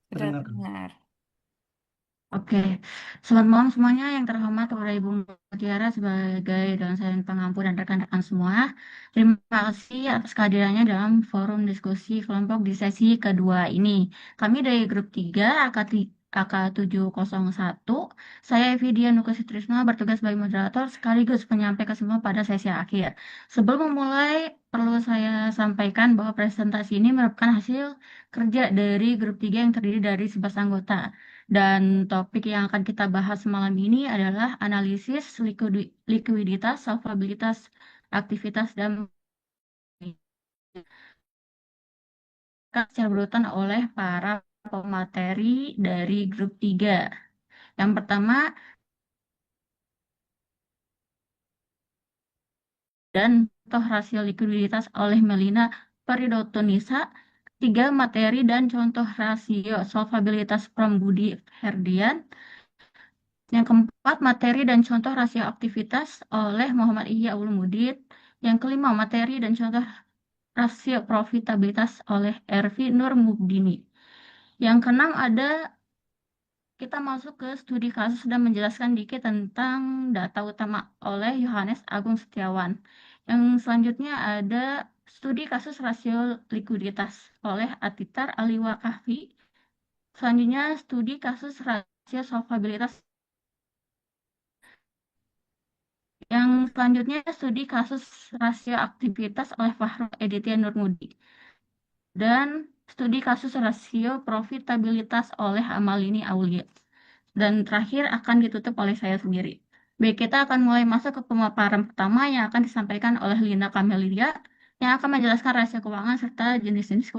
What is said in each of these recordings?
Udah Terdengar. dengar. Oke, selamat malam semuanya yang terhormat kepada Ibu Mutiara sebagai dosen pengampu dan rekan-rekan semua. Terima kasih atas kehadirannya dalam forum diskusi kelompok di sesi kedua ini. Kami dari grup 3 AK701. Saya Evidia Nukasitrisno bertugas sebagai moderator sekaligus penyampai kesimpulan pada sesi akhir. Sebelum memulai, perlu saya sampaikan bahwa presentasi ini merupakan hasil kerja dari grup 3 yang terdiri dari 11 anggota. Dan topik yang akan kita bahas malam ini adalah analisis likuiditas, solvabilitas, aktivitas, dan secara berurutan oleh para pemateri dari grup 3. Yang pertama, dan contoh rasio likuiditas oleh Melina Peridotunisa. Tiga, materi dan contoh rasio solvabilitas from Budi Herdian. Yang keempat, materi dan contoh rasio aktivitas oleh Muhammad Ihya Ulumuddin. Yang kelima, materi dan contoh rasio profitabilitas oleh Ervi Nur Mubdini. Yang keenam ada kita masuk ke studi kasus dan menjelaskan dikit tentang data utama oleh Yohanes Agung Setiawan. Yang selanjutnya ada studi kasus rasio likuiditas oleh Atitar Aliwa Kahfi. Selanjutnya studi kasus rasio solvabilitas. Yang selanjutnya studi kasus rasio aktivitas oleh Fahrul Editya Nurmudi. Dan studi kasus rasio profitabilitas oleh Amalini Aulia. Dan terakhir akan ditutup oleh saya sendiri. Baik, kita akan mulai masuk ke pemaparan pertama yang akan disampaikan oleh Lina Kamelia yang akan menjelaskan rasio keuangan serta jenis-jenis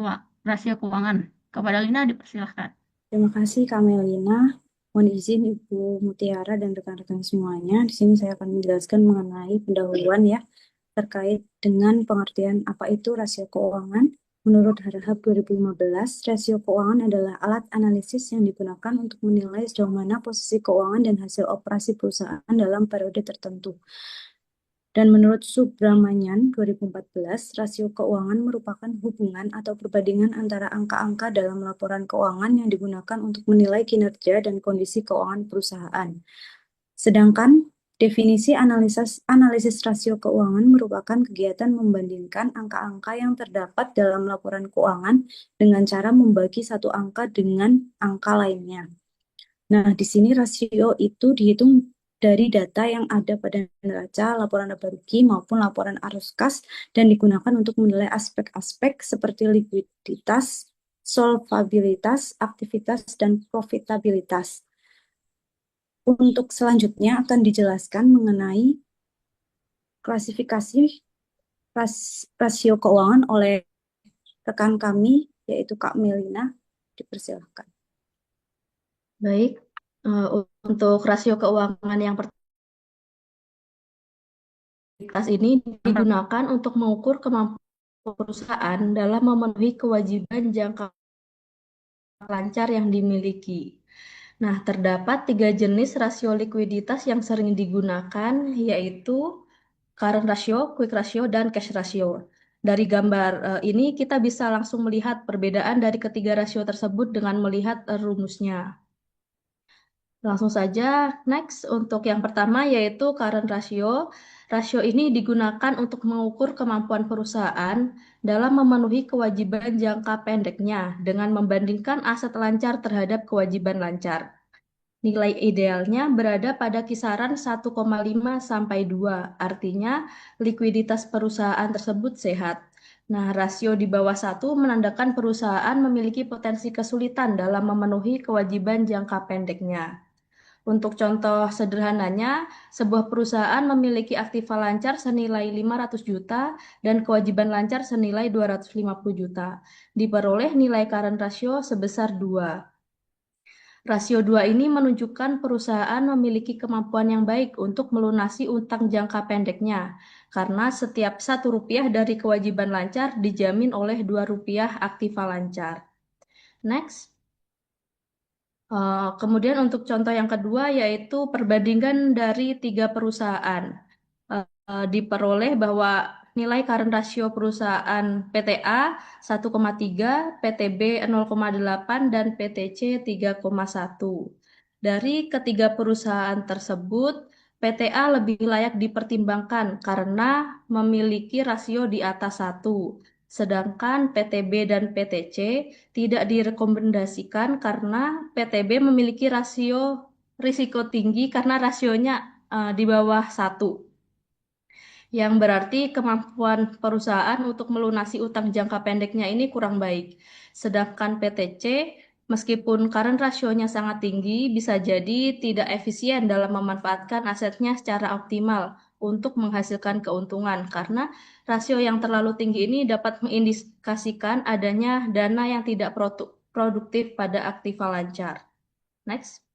rasio keuangan. Kepada Lina dipersilahkan. Terima kasih Kak Melina. Mohon izin Ibu Mutiara dan rekan-rekan semuanya. Di sini saya akan menjelaskan mengenai pendahuluan ya terkait dengan pengertian apa itu rasio keuangan. Menurut Harahap 2015, rasio keuangan adalah alat analisis yang digunakan untuk menilai sejauh mana posisi keuangan dan hasil operasi perusahaan dalam periode tertentu. Dan menurut Subramanian 2014, rasio keuangan merupakan hubungan atau perbandingan antara angka-angka dalam laporan keuangan yang digunakan untuk menilai kinerja dan kondisi keuangan perusahaan. Sedangkan definisi analisis rasio keuangan merupakan kegiatan membandingkan angka-angka yang terdapat dalam laporan keuangan dengan cara membagi satu angka dengan angka lainnya. Nah, di sini rasio itu dihitung dari data yang ada pada neraca, laporan laba rugi maupun laporan arus kas dan digunakan untuk menilai aspek-aspek seperti likuiditas, solvabilitas, aktivitas, dan profitabilitas. Untuk selanjutnya akan dijelaskan mengenai klasifikasi rasio keuangan oleh rekan kami, yaitu Kak Melina. Dipersilahkan. Baik, untuk rasio keuangan yang pertama ini digunakan untuk mengukur kemampuan perusahaan dalam memenuhi kewajiban jangka lancar yang dimiliki. Nah, terdapat 3 jenis rasio likuiditas yang sering digunakan, yaitu current ratio, quick ratio, dan cash ratio. Dari gambar ini kita bisa langsung melihat perbedaan dari ketiga rasio tersebut dengan melihat rumusnya. Langsung saja, next untuk yang pertama yaitu current ratio. Rasio ini digunakan untuk mengukur kemampuan perusahaan dalam memenuhi kewajiban jangka pendeknya dengan membandingkan aset lancar terhadap kewajiban lancar. Nilai idealnya berada pada kisaran 1,5 sampai 2, artinya likuiditas perusahaan tersebut sehat. Nah, rasio di bawah 1 menandakan perusahaan memiliki potensi kesulitan dalam memenuhi kewajiban jangka pendeknya. Untuk contoh sederhananya, sebuah perusahaan memiliki aktiva lancar senilai 500 juta dan kewajiban lancar senilai 250 juta. Diperoleh nilai current ratio sebesar 2. Rasio 2 ini menunjukkan perusahaan memiliki kemampuan yang baik untuk melunasi utang jangka pendeknya, karena setiap Rp1 dari kewajiban lancar dijamin oleh Rp2 aktiva lancar. Next. Kemudian untuk contoh yang kedua yaitu perbandingan dari 3 perusahaan. Diperoleh bahwa nilai current ratio perusahaan PTA 1,3, PTB 0,8, dan PTC 3,1. Dari ketiga perusahaan tersebut, PTA lebih layak dipertimbangkan karena memiliki rasio di atas 1. Sedangkan PTB dan PTC tidak direkomendasikan karena PTB memiliki rasio risiko tinggi karena rasionya di bawah 1, yang berarti kemampuan perusahaan untuk melunasi utang jangka pendeknya ini kurang baik. Sedangkan PTC, meskipun current rasionya sangat tinggi, bisa jadi tidak efisien dalam memanfaatkan asetnya secara optimal untuk menghasilkan keuntungan, karena rasio yang terlalu tinggi ini dapat mengindikasikan adanya dana yang tidak produktif pada aktiva lancar. Next.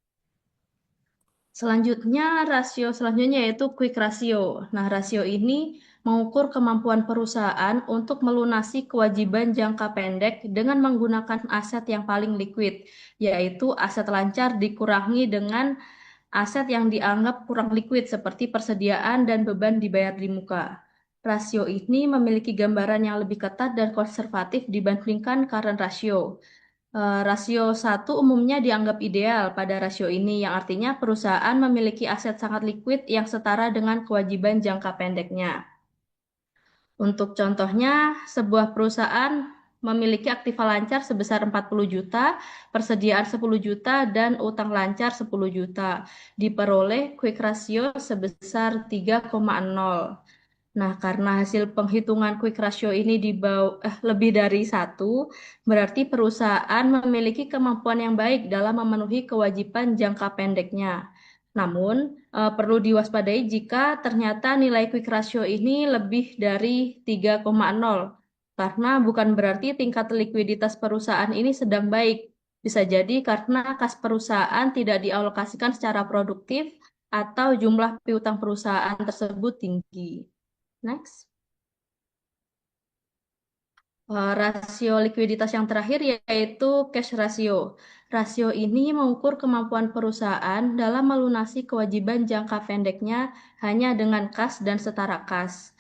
Selanjutnya, rasio selanjutnya yaitu quick ratio. Nah, rasio ini mengukur kemampuan perusahaan untuk melunasi kewajiban jangka pendek dengan menggunakan aset yang paling liquid, yaitu aset lancar dikurangi dengan aset yang dianggap kurang liquid seperti persediaan dan beban dibayar di muka. Rasio ini memiliki gambaran yang lebih ketat dan konservatif dibandingkan current ratio. Rasio 1 umumnya dianggap ideal pada rasio ini, yang artinya perusahaan memiliki aset sangat liquid yang setara dengan kewajiban jangka pendeknya. Untuk contohnya, sebuah perusahaan memiliki aktiva lancar sebesar 40 juta, persediaan 10 juta, dan utang lancar 10 juta. Diperoleh quick ratio sebesar 3,0. Nah, karena hasil penghitungan quick ratio ini lebih dari 1, berarti perusahaan memiliki kemampuan yang baik dalam memenuhi kewajiban jangka pendeknya. Namun, perlu diwaspadai jika ternyata nilai quick ratio ini lebih dari 3,0, karena bukan berarti tingkat likuiditas perusahaan ini sedang baik. Bisa jadi karena kas perusahaan tidak dialokasikan secara produktif atau jumlah piutang perusahaan tersebut tinggi. Next. Rasio likuiditas yang terakhir yaitu cash ratio. Rasio ini mengukur kemampuan perusahaan dalam melunasi kewajiban jangka pendeknya hanya dengan kas dan setara kas.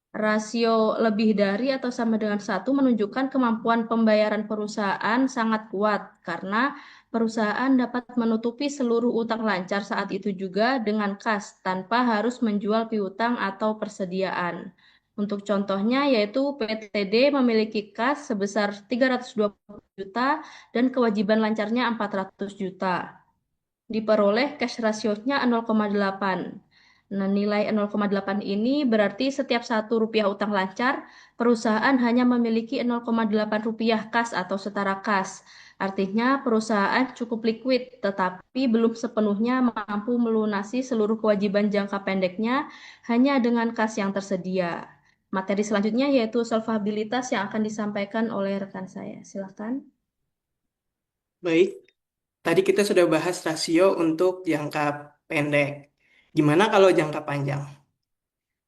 Rasio lebih dari atau sama dengan 1 menunjukkan kemampuan pembayaran perusahaan sangat kuat karena perusahaan dapat menutupi seluruh utang lancar saat itu juga dengan kas tanpa harus menjual piutang atau persediaan. Untuk contohnya yaitu PTD memiliki kas sebesar 320 juta dan kewajiban lancarnya 400 juta. Diperoleh cash ratio-nya 0,8. Nah, nilai 0,8 ini berarti setiap 1 rupiah utang lancar, perusahaan hanya memiliki 0,8 rupiah kas atau setara kas. Artinya perusahaan cukup liquid, tetapi belum sepenuhnya mampu melunasi seluruh kewajiban jangka pendeknya hanya dengan kas yang tersedia. Materi selanjutnya yaitu solvabilitas yang akan disampaikan oleh rekan saya. Silakan. Baik, tadi kita sudah bahas rasio untuk jangka pendek. Gimana kalau jangka panjang?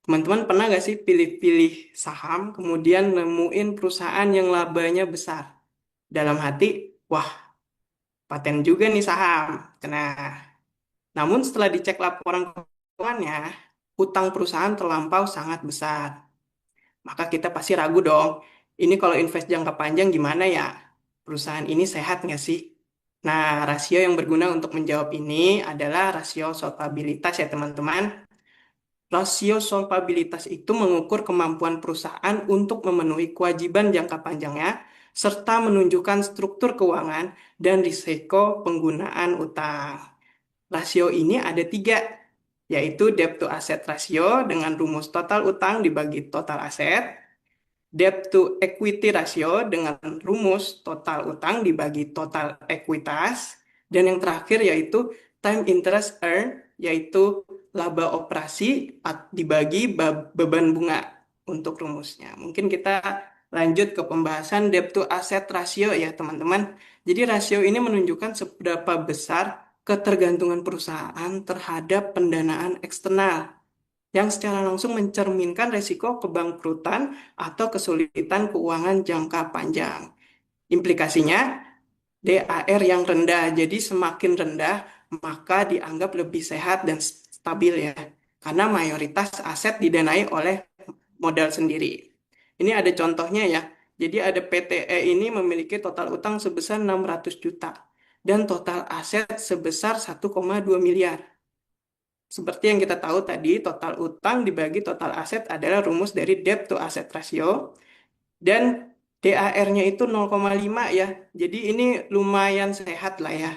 Teman-teman pernah nggak sih pilih-pilih saham, kemudian nemuin perusahaan yang labanya besar? Dalam hati, wah, paten juga nih saham. Nah, namun setelah dicek laporan keuangannya, utang perusahaan terlampau sangat besar. Maka kita pasti ragu dong, ini kalau invest jangka panjang gimana ya? Perusahaan ini sehat nggak sih? Nah, rasio yang berguna untuk menjawab ini adalah rasio solvabilitas ya teman-teman. Rasio solvabilitas itu mengukur kemampuan perusahaan untuk memenuhi kewajiban jangka panjangnya, serta menunjukkan struktur keuangan dan risiko penggunaan utang. Rasio ini ada 3, yaitu debt to asset ratio dengan rumus total utang dibagi total aset, debt to equity ratio dengan rumus total utang dibagi total ekuitas, dan yang terakhir yaitu time interest earn, yaitu laba operasi dibagi beban bunga untuk rumusnya. Mungkin kita lanjut ke pembahasan debt to asset ratio ya teman-teman. Jadi rasio ini menunjukkan seberapa besar ketergantungan perusahaan terhadap pendanaan eksternal yang secara langsung mencerminkan resiko kebangkrutan atau kesulitan keuangan jangka panjang. Implikasinya, DAR yang rendah, jadi semakin rendah maka dianggap lebih sehat dan stabil ya, karena mayoritas aset didanai oleh modal sendiri. Ini ada contohnya ya. Jadi ada PTE ini memiliki total utang sebesar 600 juta dan total aset sebesar 1,2 miliar. Seperti yang kita tahu tadi, total utang dibagi total aset adalah rumus dari debt to asset ratio dan DAR-nya itu 0,5 ya. Jadi ini lumayan sehat lah ya.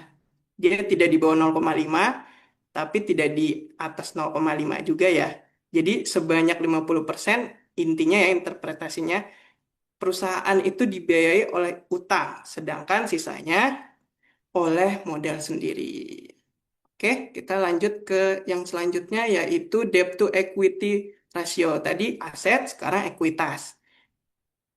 Dia tidak di bawah 0,5, tapi tidak di atas 0,5 juga ya. Jadi sebanyak 50%, intinya ya interpretasinya, perusahaan itu dibiayai oleh utang, sedangkan sisanya oleh modal sendiri. Oke, kita lanjut ke yang selanjutnya yaitu debt to equity ratio. Tadi aset, sekarang ekuitas.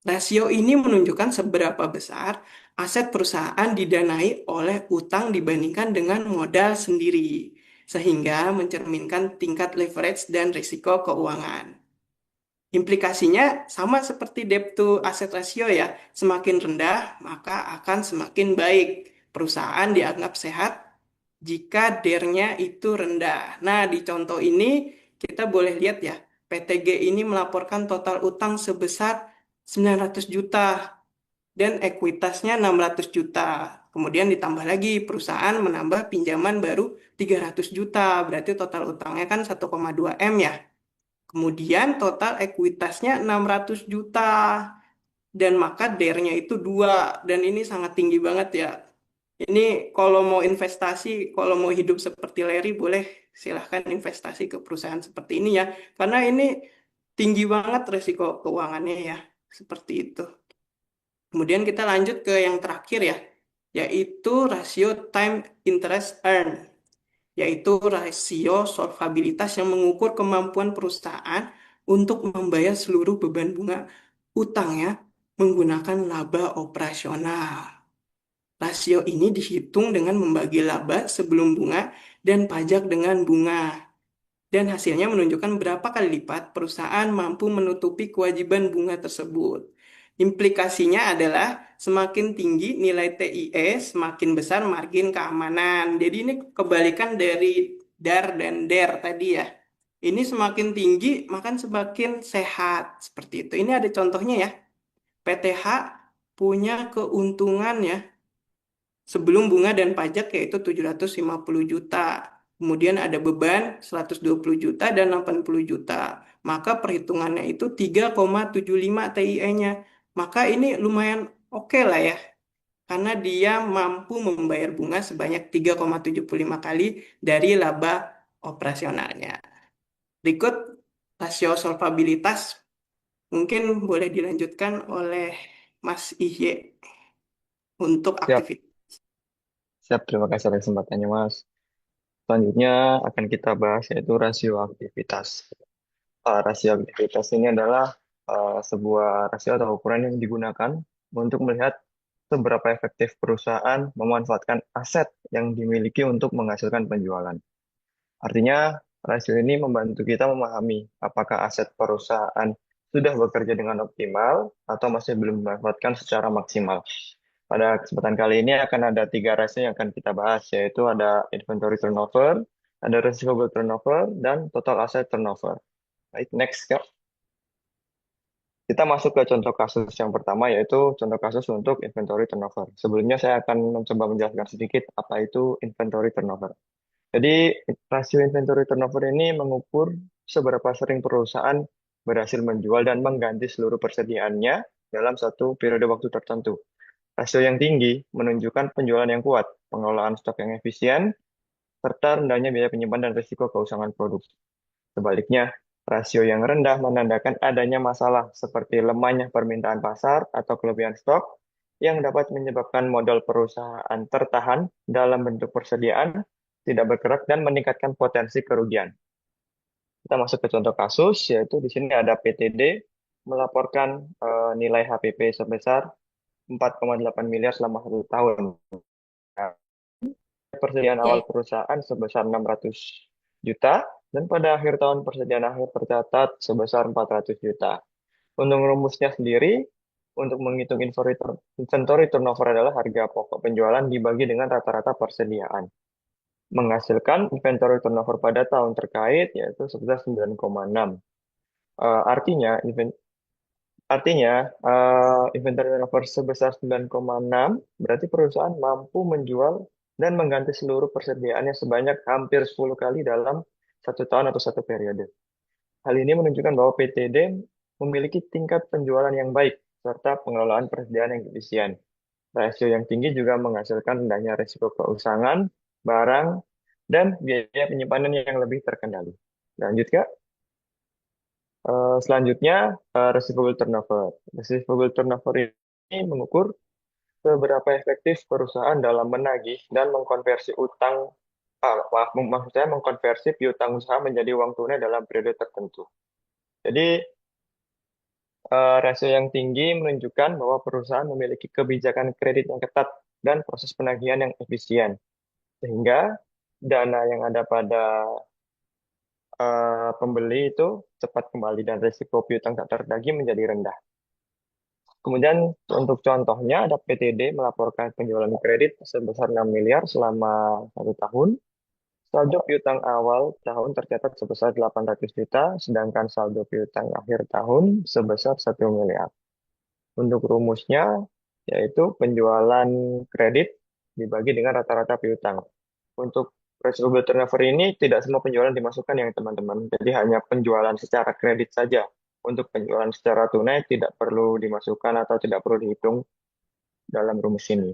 Rasio ini menunjukkan seberapa besar aset perusahaan didanai oleh utang dibandingkan dengan modal sendiri, sehingga mencerminkan tingkat leverage dan risiko keuangan. Implikasinya sama seperti debt to asset ratio ya, semakin rendah maka akan semakin baik. Perusahaan dianggap sehat jika DER-nya itu rendah. Nah, di contoh ini kita boleh lihat ya, PTG ini melaporkan total utang sebesar 900 juta dan ekuitasnya 600 juta. Kemudian ditambah lagi perusahaan menambah pinjaman baru 300 juta, berarti total utangnya kan 1,2 M ya. Kemudian total ekuitasnya 600 juta dan maka DER-nya itu 2 dan ini sangat tinggi banget ya. Ini kalau mau investasi, kalau mau hidup seperti Larry boleh silahkan investasi ke perusahaan seperti ini ya. Karena ini tinggi banget resiko keuangannya ya. Seperti itu. Kemudian kita lanjut ke yang terakhir ya, yaitu rasio time interest earn, yaitu rasio solvabilitas yang mengukur kemampuan perusahaan untuk membayar seluruh beban bunga utangnya menggunakan laba operasional. Rasio ini dihitung dengan membagi laba sebelum bunga dan pajak dengan bunga. Dan hasilnya menunjukkan berapa kali lipat perusahaan mampu menutupi kewajiban bunga tersebut. Implikasinya adalah semakin tinggi nilai TIE, semakin besar margin keamanan. Jadi ini kebalikan dari DAR dan DER tadi ya. Ini semakin tinggi, maka semakin sehat. Seperti itu. Ini ada contohnya ya. PTH punya keuntungan ya sebelum bunga dan pajak yaitu 750 juta. Kemudian ada beban 120 juta dan 80 juta. Maka perhitungannya itu 3,75 TIE-nya. Maka ini lumayan oke lah ya. Karena dia mampu membayar bunga sebanyak 3,75 kali dari laba operasionalnya. Berikut rasio solvabilitas mungkin boleh dilanjutkan oleh Mas Ihye untuk Siap, aktivitas. siap. Terima kasih atas kesempatannya, Mas. Selanjutnya akan kita bahas yaitu rasio aktivitas. Rasio aktivitas ini adalah sebuah rasio atau ukuran yang digunakan untuk melihat seberapa efektif perusahaan memanfaatkan aset yang dimiliki untuk menghasilkan penjualan. Artinya, rasio ini membantu kita memahami apakah aset perusahaan sudah bekerja dengan optimal atau masih belum dimanfaatkan secara maksimal. Pada kesempatan kali ini akan ada tiga rasio yang akan kita bahas, yaitu ada inventory turnover, ada receivable turnover, dan total asset turnover. Baik, next, Kak. Kita masuk ke contoh kasus yang pertama, yaitu contoh kasus untuk inventory turnover. Sebelumnya saya akan mencoba menjelaskan sedikit apa itu inventory turnover. Jadi, rasio inventory turnover ini mengukur seberapa sering perusahaan berhasil menjual dan mengganti seluruh persediaannya dalam satu periode waktu tertentu. Rasio yang tinggi menunjukkan penjualan yang kuat, pengelolaan stok yang efisien, serta rendahnya biaya penyimpan dan risiko keusangan produk. Sebaliknya, rasio yang rendah menandakan adanya masalah seperti lemahnya permintaan pasar atau kelebihan stok yang dapat menyebabkan modal perusahaan tertahan dalam bentuk persediaan, tidak bergerak, dan meningkatkan potensi kerugian. Kita masuk ke contoh kasus, yaitu di sini ada PTD melaporkan nilai HPP sebesar 4,8 miliar selama 1 tahun. Nah, persediaan awal Oke. perusahaan sebesar 600 juta, dan pada akhir tahun persediaan akhir tercatat sebesar 400 juta. Untuk rumusnya sendiri, untuk menghitung inventory turnover adalah harga pokok penjualan dibagi dengan rata-rata persediaan. Menghasilkan inventory turnover pada tahun terkait, yaitu sebesar 9,6. Artinya, inventory turnover sebesar 9,6 berarti perusahaan mampu menjual dan mengganti seluruh persediaannya sebanyak hampir 10 kali dalam 1 tahun atau 1 periode. Hal ini menunjukkan bahwa PTD memiliki tingkat penjualan yang baik serta pengelolaan persediaan yang efisien. Rasio yang tinggi juga menghasilkan rendahnya risiko keusangan, barang, dan biaya penyimpanan yang lebih terkendali. Lanjut, Kak. Selanjutnya, receivable turnover. Receivable turnover ini mengukur seberapa efektif perusahaan dalam menagih dan mengkonversi maksud saya mengkonversi piutang usaha menjadi uang tunai dalam periode tertentu. Jadi, rasio yang tinggi menunjukkan bahwa perusahaan memiliki kebijakan kredit yang ketat dan proses penagihan yang efisien, sehingga dana yang ada pada pembeli itu cepat kembali dan risiko piutang tak terdagih menjadi rendah. Kemudian untuk contohnya ada PTD melaporkan penjualan kredit sebesar 6 miliar selama 1 tahun. Saldo piutang awal tahun tercatat sebesar 800 juta, sedangkan saldo piutang akhir tahun sebesar 1 miliar. Untuk rumusnya, yaitu penjualan kredit dibagi dengan rata-rata piutang. Untuk receivable turnover ini tidak semua penjualan dimasukkan yang teman-teman. Jadi hanya penjualan secara kredit saja. Untuk penjualan secara tunai tidak perlu dimasukkan atau tidak perlu dihitung dalam rumus ini.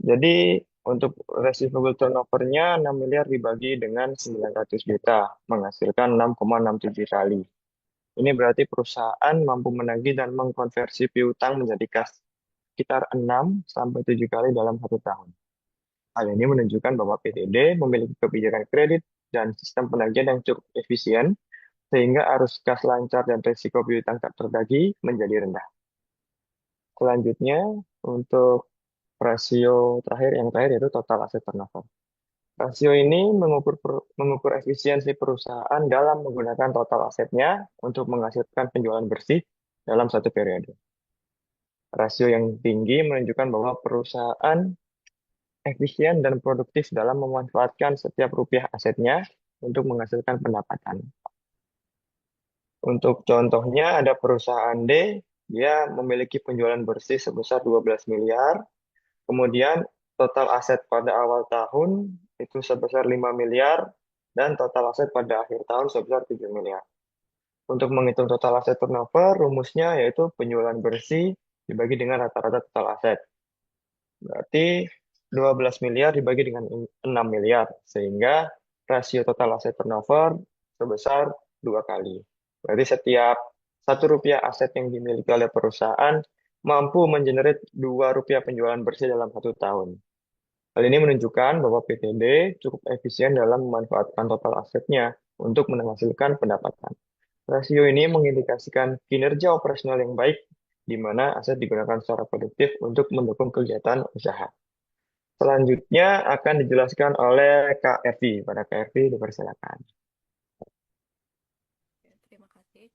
Jadi untuk receivable turnover-nya 6 miliar dibagi dengan 900 juta, menghasilkan 6,67 kali. Ini berarti perusahaan mampu menagih dan mengkonversi piutang menjadi kas sekitar 6 sampai 7 kali dalam 1 tahun. Hal ini menunjukkan bahwa PTD memiliki kebijakan kredit dan sistem penagihan yang cukup efisien, sehingga arus kas lancar dan risiko piutang tak terdagih menjadi rendah. Selanjutnya, untuk rasio yang terakhir yaitu total aset turnover. Rasio ini mengukur efisiensi perusahaan dalam menggunakan total asetnya untuk menghasilkan penjualan bersih dalam 1 periode. Rasio yang tinggi menunjukkan bahwa perusahaan efisien dan produktif dalam memanfaatkan setiap rupiah asetnya untuk menghasilkan pendapatan. Untuk contohnya ada perusahaan D, dia memiliki penjualan bersih sebesar 12 miliar, kemudian total aset pada awal tahun itu sebesar 5 miliar, dan total aset pada akhir tahun sebesar 7 miliar. Untuk menghitung total aset turnover, rumusnya yaitu penjualan bersih dibagi dengan rata-rata total aset. Berarti 12 miliar dibagi dengan 6 miliar, sehingga rasio total aset turnover sebesar 2 kali. Berarti setiap 1 rupiah aset yang dimiliki oleh perusahaan mampu mengenerate 2 rupiah penjualan bersih dalam 1 tahun. Hal ini menunjukkan bahwa PTD cukup efisien dalam memanfaatkan total asetnya untuk menghasilkan pendapatan. Rasio ini mengindikasikan kinerja operasional yang baik, di mana aset digunakan secara produktif untuk mendukung kegiatan usaha. Selanjutnya akan dijelaskan oleh Kak Evi. Pada Kak Evi, dipersilakan. Terima kasih.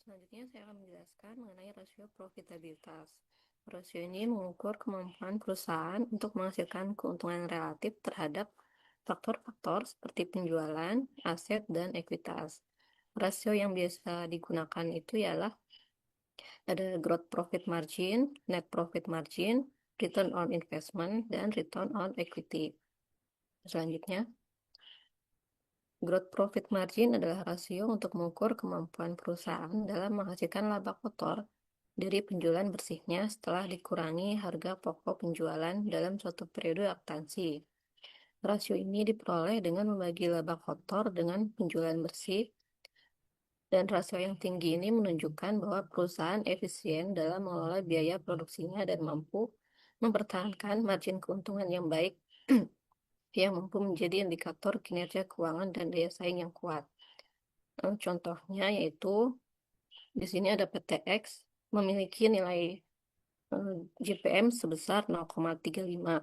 Selanjutnya saya akan menjelaskan mengenai rasio profitabilitas. Rasio ini mengukur kemampuan perusahaan untuk menghasilkan keuntungan relatif terhadap faktor-faktor seperti penjualan, aset, dan ekuitas. Rasio yang biasa digunakan itu ialah ada gross profit margin, net profit margin, return on investment, dan return on equity. Selanjutnya, gross profit margin adalah rasio untuk mengukur kemampuan perusahaan dalam menghasilkan laba kotor dari penjualan bersihnya setelah dikurangi harga pokok penjualan dalam suatu periode akuntansi. Rasio ini diperoleh dengan membagi laba kotor dengan penjualan bersih, dan rasio yang tinggi ini menunjukkan bahwa perusahaan efisien dalam mengelola biaya produksinya dan mampu mempertahankan margin keuntungan yang baik yang mampu menjadi indikator kinerja keuangan dan daya saing yang kuat. Contohnya yaitu di sini ada PTX memiliki nilai GPM sebesar 0,35.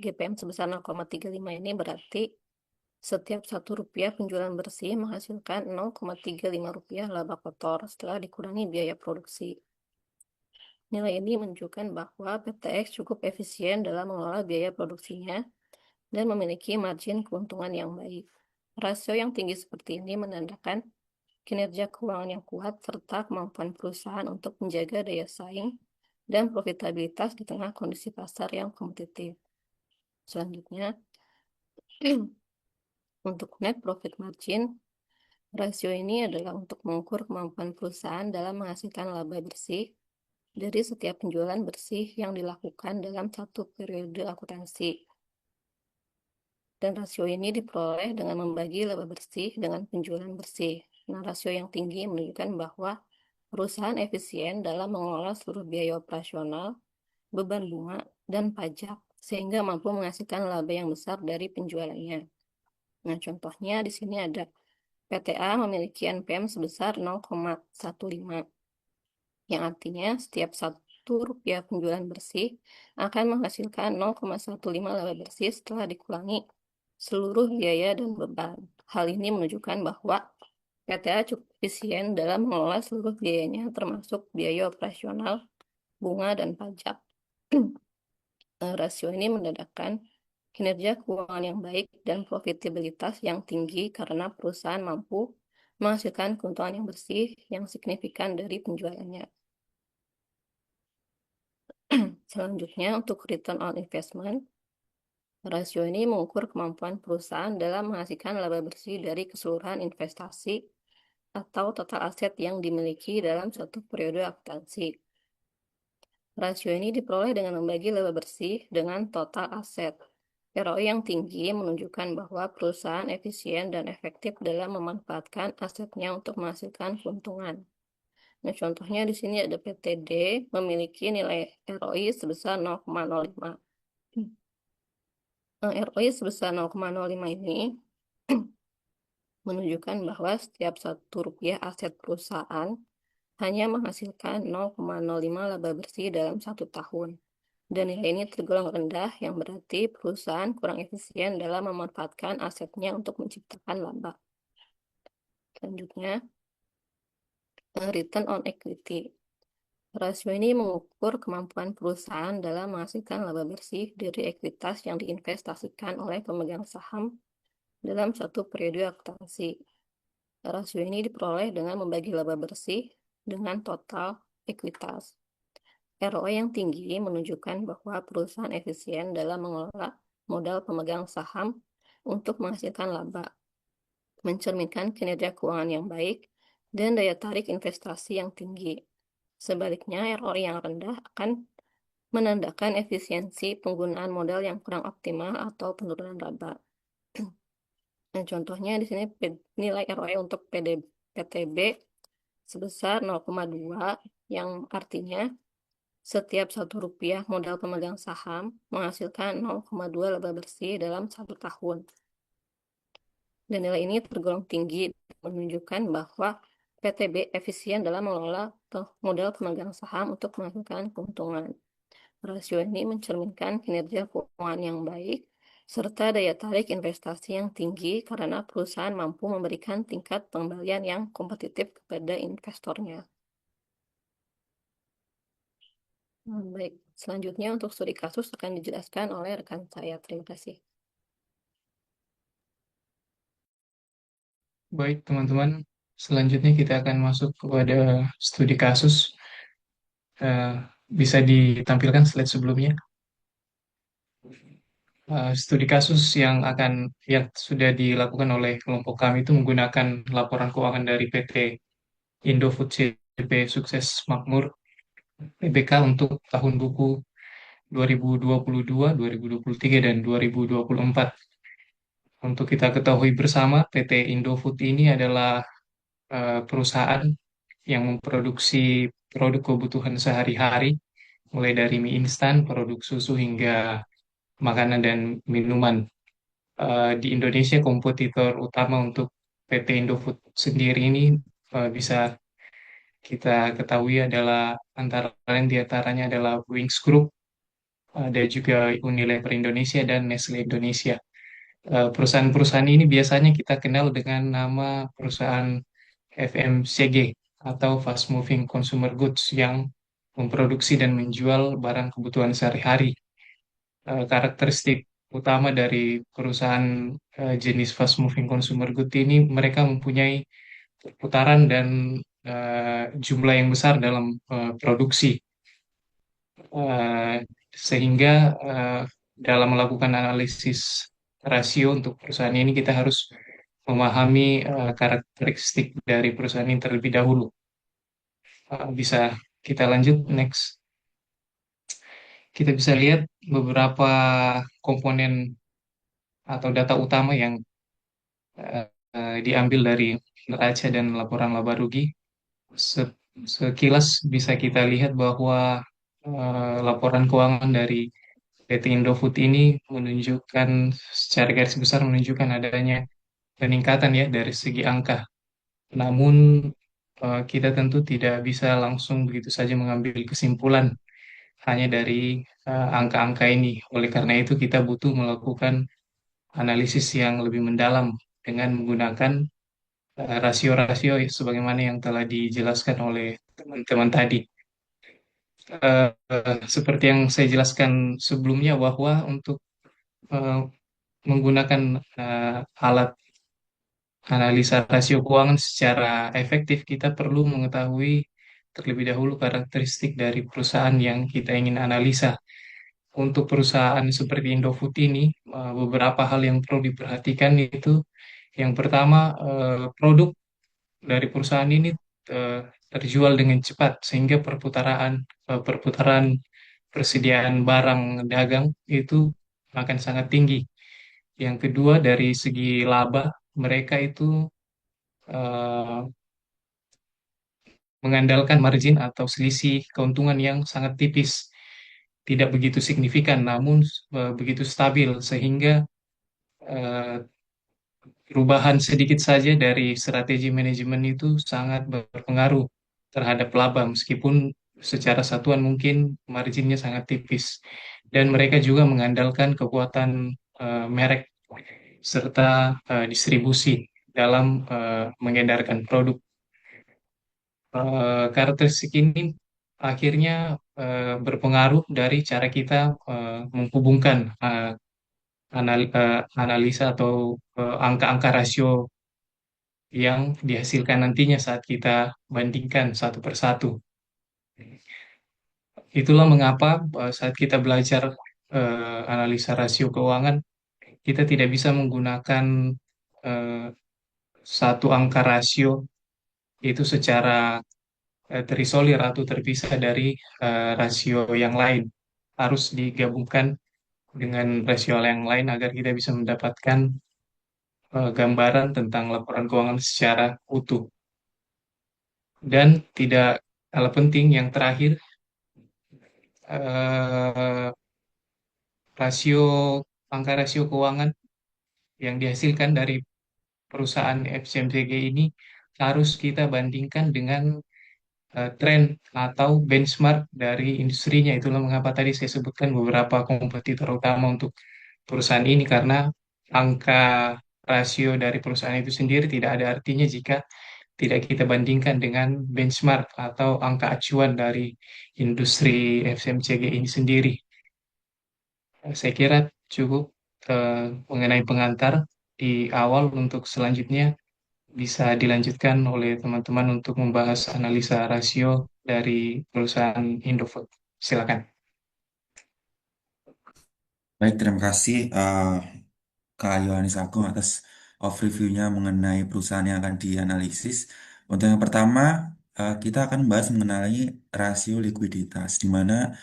GPM sebesar 0,35 ini berarti setiap 1 rupiah penjualan bersih menghasilkan 0,35 rupiah laba kotor setelah dikurangi biaya produksi. Nilai ini menunjukkan bahwa PTX cukup efisien dalam mengelola biaya produksinya dan memiliki margin keuntungan yang baik. Rasio yang tinggi seperti ini menandakan kinerja keuangan yang kuat, serta kemampuan perusahaan untuk menjaga daya saing dan profitabilitas di tengah kondisi pasar yang kompetitif. Selanjutnya, untuk net profit margin, rasio ini adalah untuk mengukur kemampuan perusahaan dalam menghasilkan laba bersih dari setiap penjualan bersih yang dilakukan dalam satu periode akuntansi. Dan rasio ini diperoleh dengan membagi laba bersih dengan penjualan bersih. Nah, rasio yang tinggi menunjukkan bahwa perusahaan efisien dalam mengelola seluruh biaya operasional, beban bunga, dan pajak, sehingga mampu menghasilkan laba yang besar dari penjualannya. Nah, contohnya di sini ada PTA memiliki NPM sebesar 0,15, yang artinya setiap Rp1 penjualan bersih akan menghasilkan 0,15 laba bersih setelah dikurangi seluruh biaya dan beban. Hal ini menunjukkan bahwa PTA cukup efisien dalam mengelola seluruh biayanya, termasuk biaya operasional, bunga, dan pajak. Rasio ini mendadakkan kinerja keuangan yang baik dan profitabilitas yang tinggi karena perusahaan mampu menghasilkan keuntungan yang bersih yang signifikan dari penjualannya. Selanjutnya, untuk return on investment, rasio ini mengukur kemampuan perusahaan dalam menghasilkan laba bersih dari keseluruhan investasi atau total aset yang dimiliki dalam suatu periode akuntansi. Rasio ini diperoleh dengan membagi laba bersih dengan total aset. ROI yang tinggi menunjukkan bahwa perusahaan efisien dan efektif dalam memanfaatkan asetnya untuk menghasilkan keuntungan. Nah, contohnya di sini ada PTD memiliki nilai ROI sebesar 0,05. ROI sebesar 0,05 ini menunjukkan bahwa setiap Rp1 aset perusahaan hanya menghasilkan 0,05 laba bersih dalam 1 tahun. Dan nilai ini tergolong rendah, yang berarti perusahaan kurang efisien dalam memanfaatkan asetnya untuk menciptakan laba. Selanjutnya, return on equity. Rasio ini mengukur kemampuan perusahaan dalam menghasilkan laba bersih dari ekuitas yang diinvestasikan oleh pemegang saham dalam suatu periode akuntansi. Rasio ini diperoleh dengan membagi laba bersih dengan total ekuitas. ROI yang tinggi menunjukkan bahwa perusahaan efisien dalam mengelola modal pemegang saham untuk menghasilkan laba, mencerminkan kinerja keuangan yang baik, dan daya tarik investasi yang tinggi. Sebaliknya, ROI yang rendah akan menandakan efisiensi penggunaan modal yang kurang optimal atau penurunan laba. Nah, contohnya di sini nilai ROI untuk PTB sebesar 0,2, yang artinya setiap Rp1 modal pemegang saham menghasilkan 0,2 laba bersih dalam 1 tahun. Dan nilai ini tergolong tinggi, menunjukkan bahwa PTB efisien dalam mengelola modal pemegang saham untuk menghasilkan keuntungan. Rasio ini mencerminkan kinerja keuangan yang baik, serta daya tarik investasi yang tinggi karena perusahaan mampu memberikan tingkat pengembalian yang kompetitif kepada investornya. Baik, selanjutnya untuk studi kasus akan dijelaskan oleh rekan saya. Terima kasih. Baik, teman-teman. Selanjutnya kita akan masuk kepada studi kasus. Eh, Bisa ditampilkan slide sebelumnya. Studi kasus yang sudah dilakukan oleh kelompok kami itu menggunakan laporan keuangan dari PT Indofood CP Sukses Makmur PBK untuk tahun buku 2022, 2023, dan 2024. Untuk kita ketahui bersama, PT Indofood ini adalah perusahaan yang memproduksi produk kebutuhan sehari-hari, mulai dari mie instan, produk susu, hingga makanan dan minuman. Di Indonesia, kompetitor utama untuk PT Indofood sendiri ini bisa kita ketahui adalah antara lain diantaranya adalah Wings Group, ada juga Unilever Indonesia dan Nestle Indonesia. Perusahaan-perusahaan ini biasanya kita kenal dengan nama perusahaan FMCG atau Fast Moving Consumer Goods yang memproduksi dan menjual barang kebutuhan sehari-hari. Karakteristik utama dari perusahaan jenis Fast Moving Consumer Goods ini, mereka mempunyai putaran dan jumlah yang besar dalam produksi. Eh, Sehingga eh, dalam melakukan analisis rasio untuk perusahaan ini kita harus memahami karakteristik dari perusahaan ini terlebih dahulu. Bisa kita lanjut next. Kita bisa lihat beberapa komponen atau data utama yang diambil dari neraca dan laporan laba rugi. Se- Sekilas bisa kita lihat bahwa laporan keuangan dari PT Indofood ini menunjukkan secara garis besar menunjukkan adanya peningkatan ya dari segi angka. Namun kita tentu tidak bisa langsung begitu saja mengambil kesimpulan hanya dari angka-angka ini. Oleh karena itu kita butuh melakukan analisis yang lebih mendalam dengan menggunakan rasio-rasio sebagaimana yang telah dijelaskan oleh teman-teman tadi. Seperti yang saya jelaskan sebelumnya bahwa untuk eh, menggunakan alat analisa rasio keuangan secara efektif, kita perlu mengetahui terlebih dahulu karakteristik dari perusahaan yang kita ingin analisa. Untuk perusahaan seperti Indofood ini, beberapa hal yang perlu diperhatikan itu, yang pertama, produk dari perusahaan ini eh, terjual dengan cepat sehingga perputaran persediaan barang dagang itu akan sangat tinggi. Yang kedua, dari segi laba, mereka itu eh, mengandalkan margin atau selisih keuntungan yang sangat tipis, tidak begitu signifikan, namun begitu stabil, sehingga eh, perubahan sedikit saja dari strategi manajemen itu sangat berpengaruh terhadap laba, meskipun secara satuan mungkin marginnya sangat tipis. Dan mereka juga mengandalkan kekuatan merek serta distribusi dalam mengedarkan produk. Karakteristik ini akhirnya berpengaruh dari cara kita menghubungkan analisa atau angka-angka rasio yang dihasilkan nantinya saat kita bandingkan satu persatu. Itulah mengapa saat kita belajar analisa rasio keuangan, kita tidak bisa menggunakan eh, satu angka rasio itu secara terisolir atau terpisah dari rasio yang lain. Harus digabungkan dengan rasio yang lain agar kita bisa mendapatkan gambaran tentang laporan keuangan secara utuh. Dan tidak kalah penting yang terakhir, eh, rasio angka rasio keuangan yang dihasilkan dari perusahaan FCMCG ini harus kita bandingkan dengan tren atau benchmark dari industrinya. Itulah mengapa tadi saya sebutkan beberapa kompetitor utama untuk perusahaan ini, karena angka rasio dari perusahaan itu sendiri tidak ada artinya jika tidak kita bandingkan dengan benchmark atau angka acuan dari industri FMCG ini sendiri. Saya kira cukup mengenai pengantar di awal. Untuk selanjutnya bisa dilanjutkan oleh teman-teman untuk membahas analisa rasio dari perusahaan Indofood. Silakan. Baik, terima kasih Kak Yohanes Agung atas overview-nya mengenai perusahaan yang akan dianalisis. Untuk yang pertama, kita akan membahas mengenai rasio likuiditas, di mana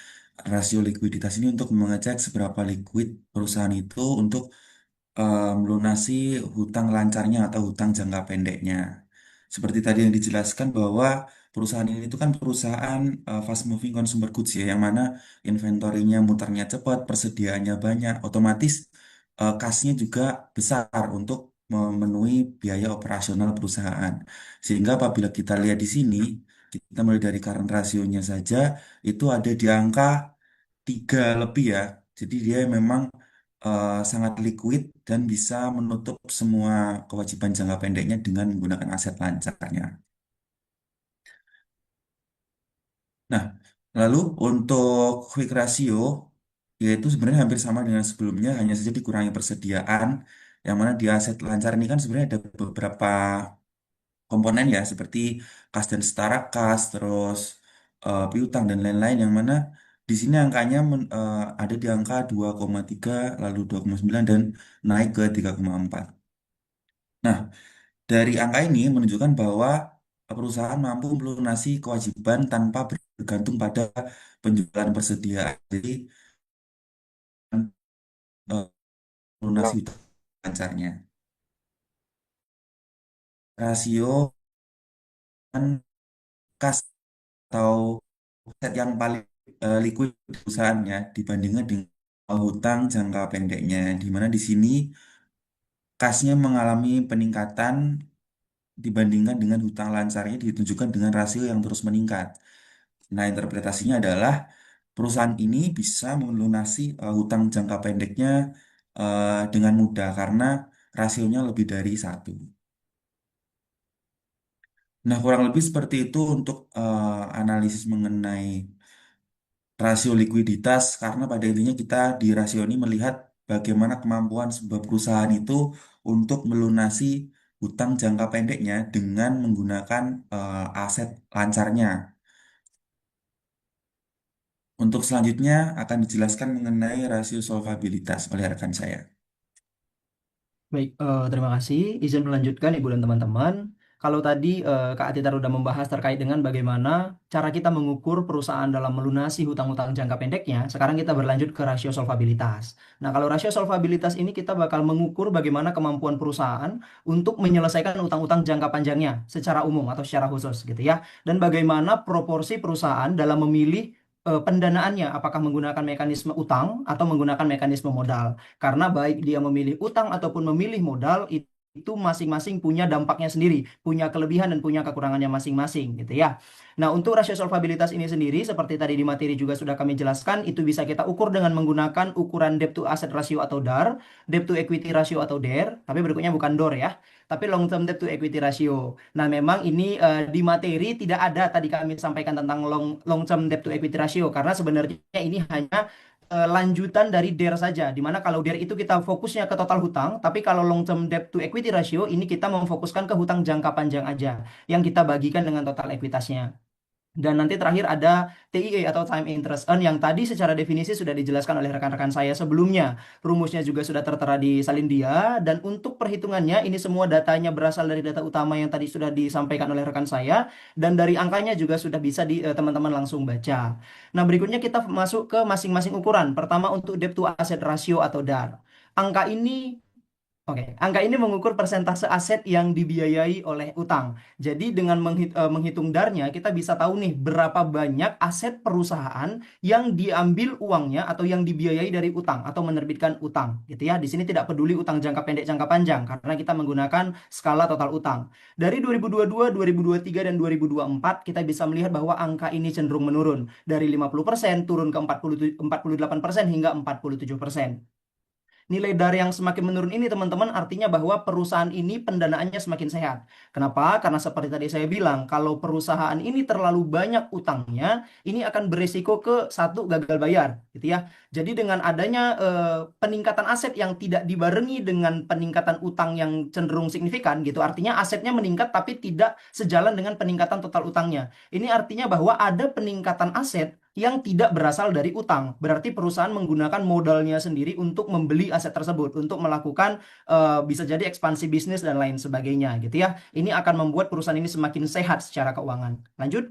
rasio likuiditas ini untuk mengecek seberapa liquid perusahaan itu untuk melunasi hutang lancarnya atau hutang jangka pendeknya. Seperti tadi yang dijelaskan bahwa perusahaan ini itu kan perusahaan fast moving consumer goods ya, yang mana inventorinya muternya cepat, persediaannya banyak, otomatis kasnya juga besar untuk memenuhi biaya operasional perusahaan. Sehingga apabila kita lihat di sini, kita mulai dari current rasionya saja itu ada di angka 3 lebih ya. Jadi dia memang sangat liquid dan bisa menutup semua kewajiban jangka pendeknya dengan menggunakan aset lancarnya. Nah, lalu untuk quick ratio, yaitu sebenarnya hampir sama dengan sebelumnya, hanya saja dikurangi persediaan, yang mana di aset lancar ini kan sebenarnya ada beberapa komponen ya seperti kas dan setara kas, terus piutang dan lain-lain yang mana di sini angkanya ada di angka 2,3 lalu 2,9 dan naik ke 3,4. Nah, dari angka ini menunjukkan bahwa perusahaan mampu melunasi kewajiban tanpa bergantung pada penjualan persediaan. Jadi, eh, melunasi hutang lancarnya. Rasio kan kas atau aset yang paling liquid di perusahaannya dibandingkan dengan hutang jangka pendeknya, di mana di sini kasnya mengalami peningkatan dibandingkan dengan hutang lancarnya ditunjukkan dengan rasio yang terus meningkat. Nah, interpretasinya adalah perusahaan ini bisa melunasi hutang jangka pendeknya dengan mudah karena rasionya lebih dari satu. Nah, kurang lebih seperti itu untuk analisis mengenai rasio likuiditas karena pada intinya kita di rasio ini melihat bagaimana kemampuan sebuah perusahaan itu untuk melunasi hutang jangka pendeknya dengan menggunakan aset lancarnya. Untuk selanjutnya akan dijelaskan mengenai rasio solvabilitas oleh rekan saya. Baik, terima kasih. Izin melanjutkan Ibu dan teman-teman. Kalau tadi Kak Atitar sudah membahas terkait dengan bagaimana cara kita mengukur perusahaan dalam melunasi hutang-hutang jangka pendeknya, sekarang kita berlanjut ke rasio solvabilitas. Nah, kalau rasio solvabilitas ini kita bakal mengukur bagaimana kemampuan perusahaan untuk menyelesaikan utang-utang jangka panjangnya secara umum atau secara khusus gitu ya. Dan bagaimana proporsi perusahaan dalam memilih pendanaannya, apakah menggunakan mekanisme utang atau menggunakan mekanisme modal. Karena baik dia memilih utang ataupun memilih modal itu masing-masing punya dampaknya sendiri, punya kelebihan dan punya kekurangannya masing-masing gitu ya. Nah, untuk rasio solvabilitas ini sendiri seperti tadi di materi juga sudah kami jelaskan, itu bisa kita ukur dengan menggunakan ukuran debt to asset ratio atau DAR, debt to equity ratio atau DER, tapi berikutnya bukan DOR ya, tapi long term debt to equity ratio. Nah, memang ini di materi tidak ada tadi kami sampaikan tentang long term debt to equity ratio karena sebenarnya ini hanya lanjutan dari DER saja. Dimana kalau DER itu kita fokusnya ke total hutang, tapi kalau long term debt to equity ratio ini kita memfokuskan ke hutang jangka panjang aja yang kita bagikan dengan total ekuitasnya. Dan nanti terakhir ada TIE atau time interest earn yang tadi secara definisi sudah dijelaskan oleh rekan-rekan saya sebelumnya. Rumusnya juga sudah tertera di salin dia dan untuk perhitungannya ini semua datanya berasal dari data utama yang tadi sudah disampaikan oleh rekan saya dan dari angkanya juga sudah bisa teman-teman langsung baca. Nah, berikutnya kita masuk ke masing-masing ukuran. Pertama untuk debt to asset ratio atau DAR. Angka ini Oke, angka ini mengukur persentase aset yang dibiayai oleh utang. Jadi dengan menghitung darnya, kita bisa tahu nih berapa banyak aset perusahaan yang diambil uangnya atau yang dibiayai dari utang atau menerbitkan utang, gitu ya. Di sini tidak peduli utang jangka pendek, jangka panjang, karena kita menggunakan skala total utang. Dari 2022, 2023, dan 2024, kita bisa melihat bahwa angka ini cenderung menurun. Dari 50% turun ke 48% hingga 47%. Nilai DAR yang semakin menurun ini teman-teman artinya bahwa perusahaan ini pendanaannya semakin sehat. Kenapa? Karena seperti tadi saya bilang, kalau perusahaan ini terlalu banyak utangnya, ini akan beresiko ke satu gagal bayar, gitu ya. Jadi dengan adanya peningkatan aset yang tidak dibarengi dengan peningkatan utang yang cenderung signifikan, gitu, artinya asetnya meningkat tapi tidak sejalan dengan peningkatan total utangnya. Ini artinya bahwa ada peningkatan aset yang tidak berasal dari utang. Berarti perusahaan menggunakan modalnya sendiri untuk membeli aset tersebut, untuk melakukan bisa jadi ekspansi bisnis dan lain sebagainya gitu ya. Ini akan membuat perusahaan ini semakin sehat secara keuangan. Lanjut.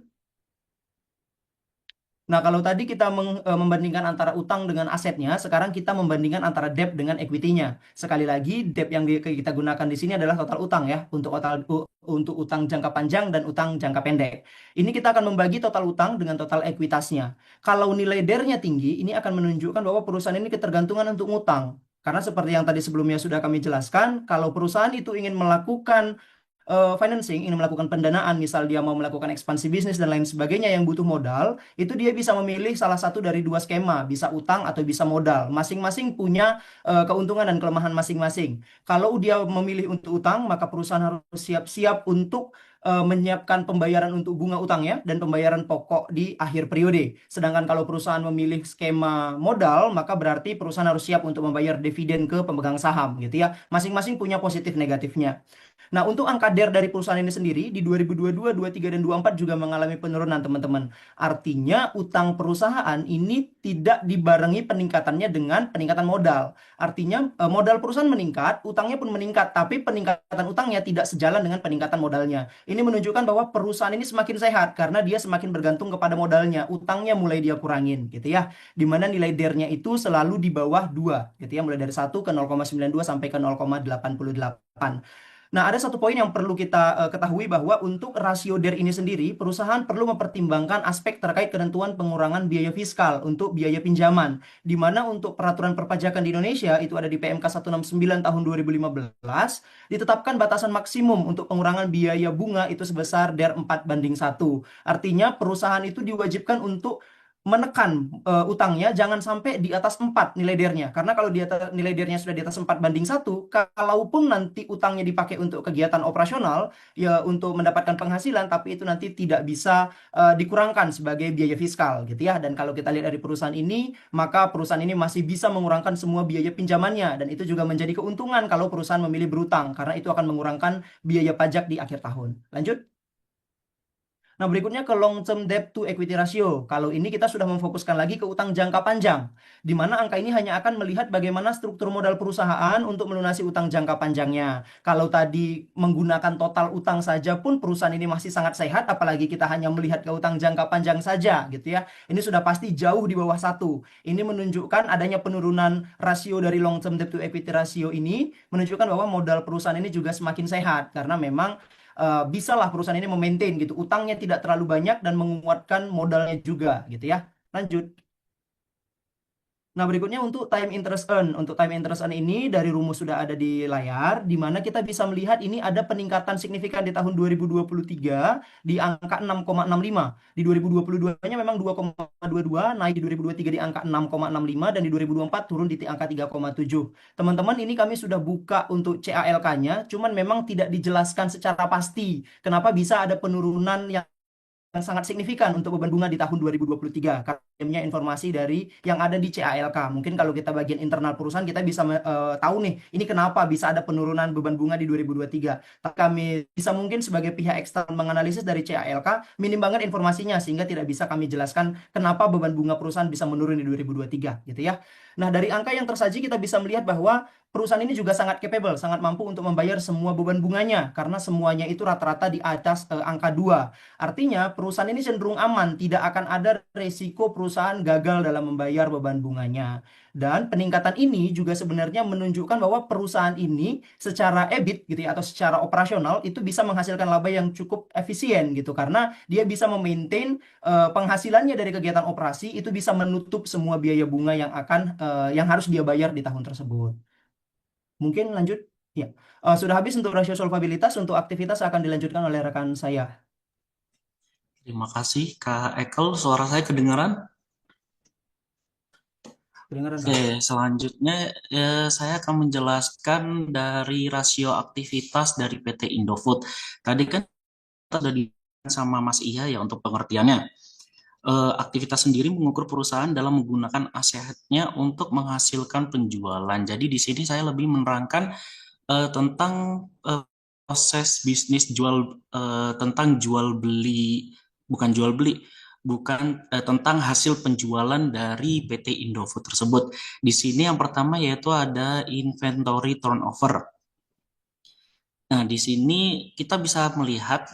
Nah, kalau tadi kita membandingkan antara utang dengan asetnya, sekarang kita membandingkan antara debt dengan equity-nya. Sekali lagi, debt yang kita gunakan di sini adalah total utang ya, untuk utang jangka panjang dan utang jangka pendek. Ini kita akan membagi total utang dengan total ekuitasnya. Kalau nilai DER-nya tinggi, ini akan menunjukkan bahwa perusahaan ini ketergantungan untuk ngutang. Karena seperti yang tadi sebelumnya sudah kami jelaskan, kalau perusahaan itu ingin melakukan financing, ingin melakukan pendanaan, misal dia mau melakukan ekspansi bisnis dan lain sebagainya yang butuh modal, itu dia bisa memilih salah satu dari dua skema, bisa utang atau bisa modal. Masing-masing punya keuntungan dan kelemahan masing-masing. Kalau dia memilih untuk utang, maka perusahaan harus siap-siap untuk menyiapkan pembayaran untuk bunga utangnya dan pembayaran pokok di akhir periode. Sedangkan kalau perusahaan memilih skema modal, maka berarti perusahaan harus siap untuk membayar dividen ke pemegang saham gitu ya. Masing-masing punya positif negatifnya. Nah, untuk angka DER dari perusahaan ini sendiri di 2022, 23 dan 24 juga mengalami penurunan, teman-teman. Artinya utang perusahaan ini tidak dibarengi peningkatannya dengan peningkatan modal. Artinya modal perusahaan meningkat, utangnya pun meningkat, tapi peningkatan utangnya tidak sejalan dengan peningkatan modalnya. Ini menunjukkan bahwa perusahaan ini semakin sehat karena dia semakin bergantung kepada modalnya. Utangnya mulai dia kurangin gitu ya. Di mana nilai DER-nya itu selalu di bawah 2 gitu ya, mulai dari 1 ke 0,92 sampai ke 0,88. Nah, ada satu poin yang perlu kita ketahui bahwa untuk rasio DER ini sendiri, perusahaan perlu mempertimbangkan aspek terkait ketentuan pengurangan biaya fiskal untuk biaya pinjaman, di mana untuk peraturan perpajakan di Indonesia itu ada di PMK 169 tahun 2015, ditetapkan batasan maksimum untuk pengurangan biaya bunga itu sebesar DER 4:1. Artinya perusahaan itu diwajibkan untuk menekan utangnya jangan sampai di atas 4 nilai DER-nya. Karena kalau nilai DER-nya sudah di atas 4:1, kalaupun nanti utangnya dipakai untuk kegiatan operasional, ya untuk mendapatkan penghasilan, tapi itu nanti tidak bisa dikurangkan sebagai biaya fiskal gitu ya. Dan kalau kita lihat dari perusahaan ini, maka perusahaan ini masih bisa mengurangkan semua biaya pinjamannya. Dan itu juga menjadi keuntungan kalau perusahaan memilih berutang, karena itu akan mengurangkan biaya pajak di akhir tahun. Lanjut. Nah, berikutnya ke long term debt to equity ratio. Kalau ini kita sudah memfokuskan lagi ke utang jangka panjang, di mana angka ini hanya akan melihat bagaimana struktur modal perusahaan untuk melunasi utang jangka panjangnya. Kalau tadi menggunakan total utang saja pun perusahaan ini masih sangat sehat, apalagi kita hanya melihat ke utang jangka panjang saja, gitu ya. Ini sudah pasti jauh di bawah 1. Ini menunjukkan adanya penurunan rasio dari long term debt to equity ratio ini, menunjukkan bahwa modal perusahaan ini juga semakin sehat, karena memang bisalah perusahaan ini memaintain gitu, utangnya tidak terlalu banyak dan menguatkan modalnya juga gitu ya. Lanjut. Nah, berikutnya untuk time interest earn. Untuk time interest earn ini dari rumus sudah ada di layar, di mana kita bisa melihat ini ada peningkatan signifikan di tahun 2023 di angka 6,65. Di 2022-nya memang 2,22, naik di 2023 di angka 6,65, dan di 2024 turun di angka 3,7. Teman-teman, ini kami sudah buka untuk CALK-nya, cuman memang tidak dijelaskan secara pasti kenapa bisa ada penurunan yang sangat signifikan untuk beban bunga di tahun 2023. Karena informasi dari yang ada di CALK. Mungkin kalau kita bagian internal perusahaan kita bisa tahu nih, ini kenapa bisa ada penurunan beban bunga di 2023. Tapi kami bisa mungkin sebagai pihak eksternal menganalisis dari CALK, minim banget informasinya sehingga tidak bisa kami jelaskan kenapa beban bunga perusahaan bisa menurun di 2023 gitu ya. Nah, dari angka yang tersaji kita bisa melihat bahwa perusahaan ini juga sangat capable, sangat mampu untuk membayar semua beban bunganya karena semuanya itu rata-rata di atas angka 2. Artinya perusahaan ini cenderung aman, tidak akan ada resiko perusahaan gagal dalam membayar beban bunganya. Dan peningkatan ini juga sebenarnya menunjukkan bahwa perusahaan ini secara EBIT gitu ya, atau secara operasional itu bisa menghasilkan laba yang cukup efisien gitu, karena dia bisa memaintain penghasilannya dari kegiatan operasi itu bisa menutup semua biaya bunga yang harus dia bayar di tahun tersebut. Mungkin lanjut. Ya. Sudah habis untuk rasio solvabilitas. Untuk aktivitas akan dilanjutkan oleh rekan saya. Terima kasih, Kak Ekel. Suara saya kedengaran? Kedengaran, Kak? Oke, selanjutnya saya akan menjelaskan dari rasio aktivitas dari PT Indofood. Tadi kan kita sudah di sama Mas Iya ya untuk pengertiannya. Aktivitas sendiri mengukur perusahaan dalam menggunakan asetnya untuk menghasilkan penjualan. Jadi di sini saya lebih menerangkan tentang proses bisnis tentang jual beli, bukan tentang hasil penjualan dari PT Indofood tersebut. Di sini yang pertama yaitu ada inventory turnover. Nah, di sini kita bisa melihat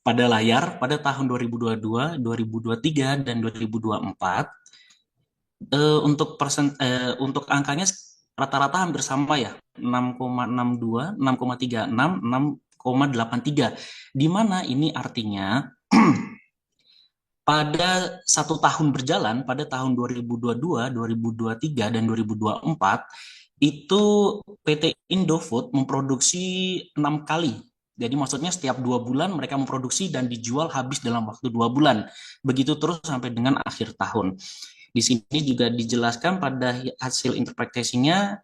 pada layar pada tahun 2022, 2023 dan 2024 untuk angkanya rata-rata hampir sama ya, 6,62, 6,36, 6,83. Di mana ini artinya pada satu tahun berjalan, pada tahun 2022, 2023, dan 2024, itu PT Indofood memproduksi 6 kali. Jadi maksudnya setiap 2 bulan mereka memproduksi dan dijual habis dalam waktu 2 bulan. Begitu terus sampai dengan akhir tahun. Di sini juga dijelaskan pada hasil interpretasinya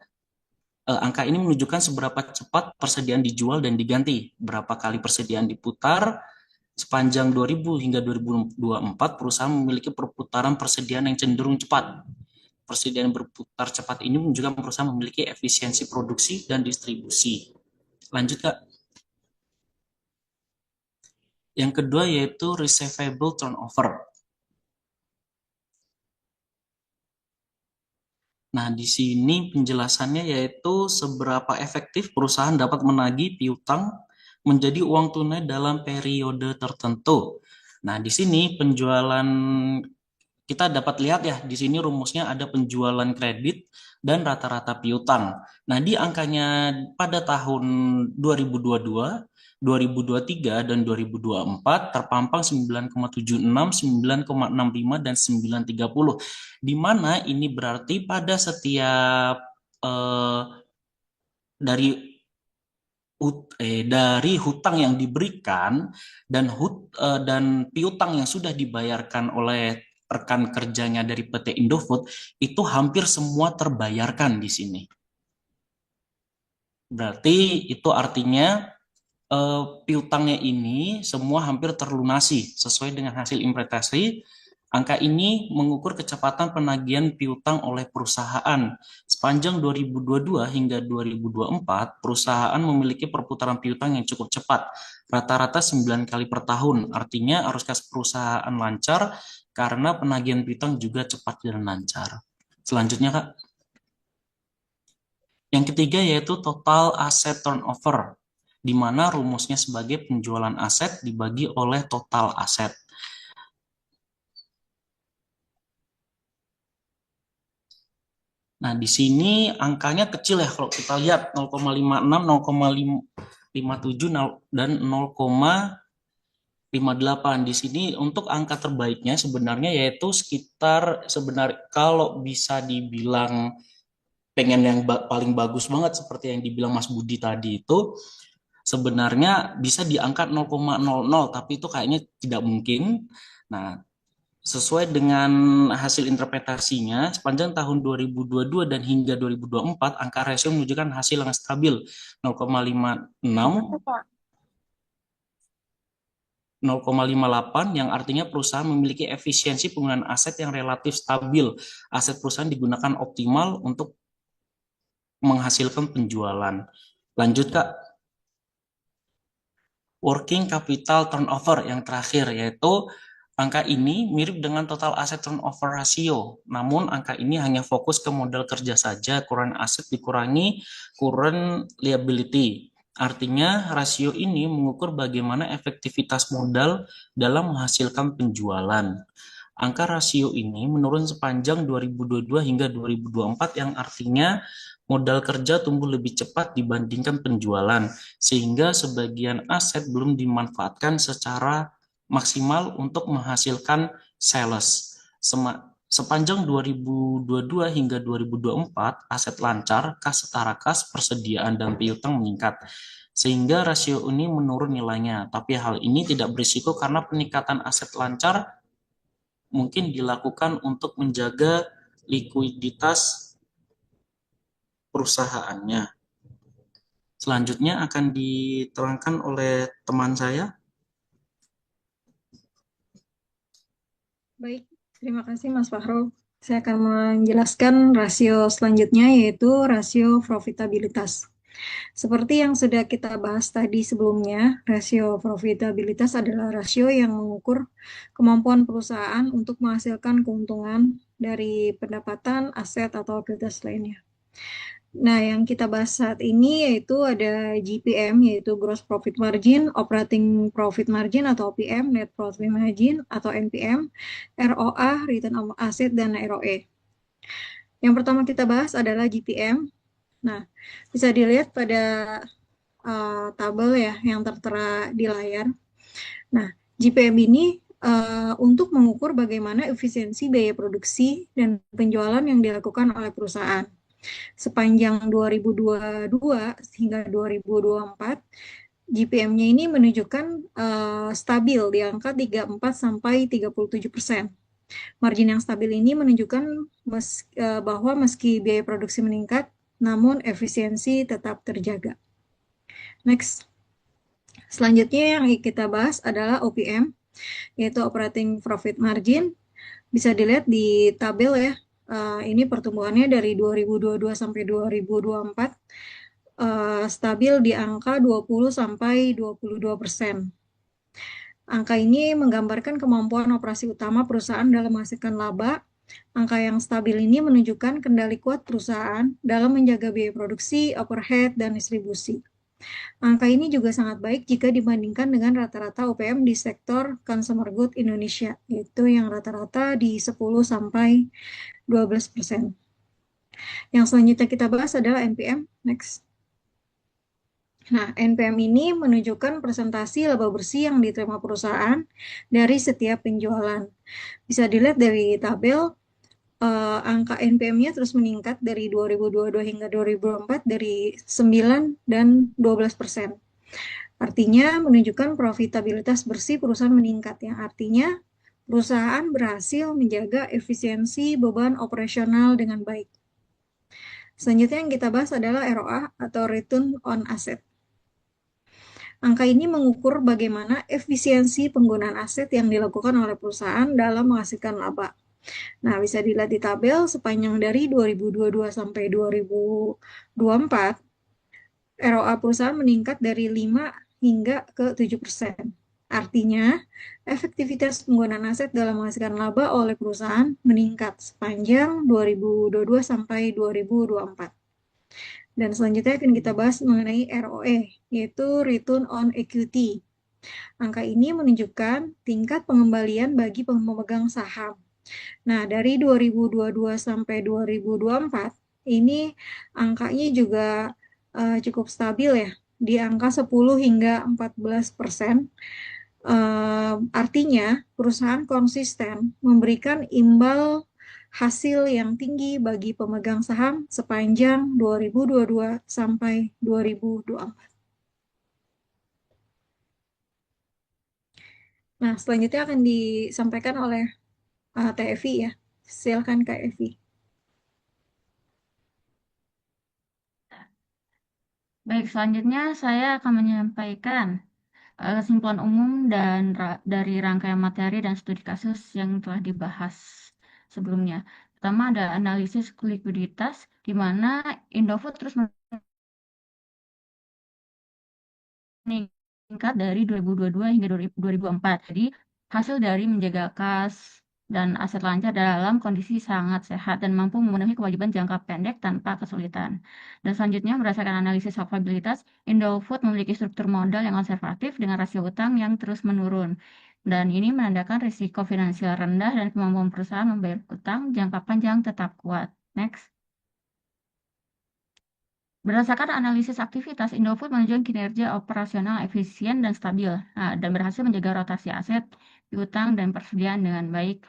Angka ini menunjukkan seberapa cepat persediaan dijual dan diganti, berapa kali persediaan diputar. Sepanjang 2000 hingga 2024, perusahaan memiliki perputaran persediaan yang cenderung cepat. Persediaan berputar cepat ini menunjukkan perusahaan memiliki efisiensi produksi dan distribusi. Lanjut, Kak. Yang kedua yaitu receivable turnover. Nah, di sini penjelasannya yaitu seberapa efektif perusahaan dapat menagih piutang menjadi uang tunai dalam periode tertentu. Nah, di sini penjualan kita dapat lihat ya, di sini rumusnya ada penjualan kredit dan rata-rata piutang. Nah, di angkanya pada tahun 2022, 2023, dan 2024 terpampang 9,76, 9,65, dan 9,30. Di mana ini berarti pada setiap dari dari hutang yang diberikan dan piutang yang sudah dibayarkan oleh rekan kerjanya dari PT Indofood itu hampir semua terbayarkan di sini. Berarti itu artinya piutangnya ini semua hampir terlunasi sesuai dengan hasil interpretasi. Angka ini mengukur kecepatan penagihan piutang oleh perusahaan. Sepanjang 2022 hingga 2024, perusahaan memiliki perputaran piutang yang cukup cepat, rata-rata 9 kali per tahun. Artinya arus kas perusahaan lancar karena penagihan piutang juga cepat dan lancar. Selanjutnya, Kak. Yang ketiga yaitu total asset turnover, di mana rumusnya sebagai penjualan aset dibagi oleh total aset. Nah, di sini angkanya kecil ya kalau kita lihat 0,56, 0,57 dan 0,58. Di sini untuk angka terbaiknya sebenarnya yaitu kalau bisa dibilang pengen yang paling bagus banget seperti yang dibilang Mas Budi tadi itu sebenarnya bisa di angka 0,00 tapi itu kayaknya tidak mungkin. Nah, sesuai dengan hasil interpretasinya, sepanjang tahun 2022 dan hingga 2024, angka rasio menunjukkan hasil yang stabil 0,56, 0,58, yang artinya perusahaan memiliki efisiensi penggunaan aset yang relatif stabil. Aset perusahaan digunakan optimal untuk menghasilkan penjualan. Lanjut, Kak. Working capital turnover yang terakhir, yaitu angka ini mirip dengan total asset turnover ratio, namun angka ini hanya fokus ke modal kerja saja, current asset dikurangi current liability. Artinya rasio ini mengukur bagaimana efektivitas modal dalam menghasilkan penjualan. Angka rasio ini menurun sepanjang 2022 hingga 2024 yang artinya modal kerja tumbuh lebih cepat dibandingkan penjualan, sehingga sebagian aset belum dimanfaatkan secara maksimal untuk menghasilkan sales. Sepanjang 2022 hingga 2024, aset lancar, kas setara kas, persediaan, dan piutang meningkat. Sehingga rasio ini menurun nilainya. Tapi hal ini tidak berisiko karena peningkatan aset lancar mungkin dilakukan untuk menjaga likuiditas perusahaannya. Selanjutnya akan diterangkan oleh teman saya. Baik, terima kasih Mas Fahrul. Saya akan menjelaskan rasio selanjutnya yaitu rasio profitabilitas. Seperti yang sudah kita bahas tadi sebelumnya, rasio profitabilitas adalah rasio yang mengukur kemampuan perusahaan untuk menghasilkan keuntungan dari pendapatan, aset, atau aktivitas lainnya. Nah, yang kita bahas saat ini yaitu ada GPM, yaitu Gross Profit Margin, Operating Profit Margin atau OPM, Net Profit Margin atau NPM, ROA, Return on Asset, dan ROE. Yang pertama kita bahas adalah GPM. Nah, bisa dilihat pada tabel ya yang tertera di layar. Nah, GPM ini untuk mengukur bagaimana efisiensi biaya produksi dan penjualan yang dilakukan oleh perusahaan. Sepanjang 2022 hingga 2024, GPM-nya ini menunjukkan stabil di angka 34-37%. Margin yang stabil ini menunjukkan bahwa meski biaya produksi meningkat, namun efisiensi tetap terjaga. Next. Selanjutnya yang kita bahas adalah OPM, yaitu Operating Profit Margin. Bisa dilihat di tabel ya. Ini pertumbuhannya dari 2022 sampai 2024 stabil di angka 20 sampai 22%. Angka ini menggambarkan kemampuan operasi utama perusahaan dalam menghasilkan laba. Angka yang stabil ini menunjukkan kendali kuat perusahaan dalam menjaga biaya produksi, overhead, dan distribusi. Angka ini juga sangat baik jika dibandingkan dengan rata-rata OPM di sektor consumer good Indonesia, yaitu yang rata-rata di 10 sampai 12%. Yang selanjutnya kita bahas adalah NPM. Next. Nah, NPM ini menunjukkan presentasi laba bersih yang diterima perusahaan dari setiap penjualan. Bisa dilihat dari tabel, angka NPM-nya terus meningkat dari 2022 hingga 2024 dari 9 dan 12%. Artinya menunjukkan profitabilitas bersih perusahaan meningkat, yang artinya perusahaan berhasil menjaga efisiensi beban operasional dengan baik. Selanjutnya yang kita bahas adalah ROA atau Return on Asset. Angka ini mengukur bagaimana efisiensi penggunaan aset yang dilakukan oleh perusahaan dalam menghasilkan laba. Nah, bisa dilihat di tabel sepanjang dari 2022 sampai 2024, ROA perusahaan meningkat dari 5 hingga ke 7%. Artinya, efektivitas penggunaan aset dalam menghasilkan laba oleh perusahaan meningkat sepanjang 2022 sampai 2024. Dan selanjutnya akan kita bahas mengenai ROE, yaitu Return on Equity. Angka ini menunjukkan tingkat pengembalian bagi pemegang saham. Nah, dari 2022 sampai 2024, ini angkanya juga cukup stabil ya, di angka 10 hingga 14%. Artinya, perusahaan konsisten memberikan imbal hasil yang tinggi bagi pemegang saham sepanjang 2022 sampai 2024. Nah, selanjutnya akan disampaikan oleh Teh Evi ya. Silakan Kak Evi. Baik, selanjutnya saya akan menyampaikan kesimpulan umum dan dari rangkaian materi dan studi kasus yang telah dibahas sebelumnya. Pertama ada analisis likuiditas, di mana Indofood terus meningkat dari 2022 hingga 2024. Jadi, hasil dari menjaga kas dan aset lancar dalam kondisi sangat sehat dan mampu memenuhi kewajiban jangka pendek tanpa kesulitan. Dan selanjutnya, berdasarkan analisis solvabilitas, Indofood memiliki struktur modal yang konservatif dengan rasio utang yang terus menurun. Dan ini menandakan risiko finansial rendah dan kemampuan perusahaan membayar utang jangka panjang tetap kuat. Next. Berdasarkan analisis aktivitas, Indofood menunjukkan kinerja operasional efisien dan stabil, dan berhasil menjaga rotasi aset, piutang, dan persediaan dengan baik,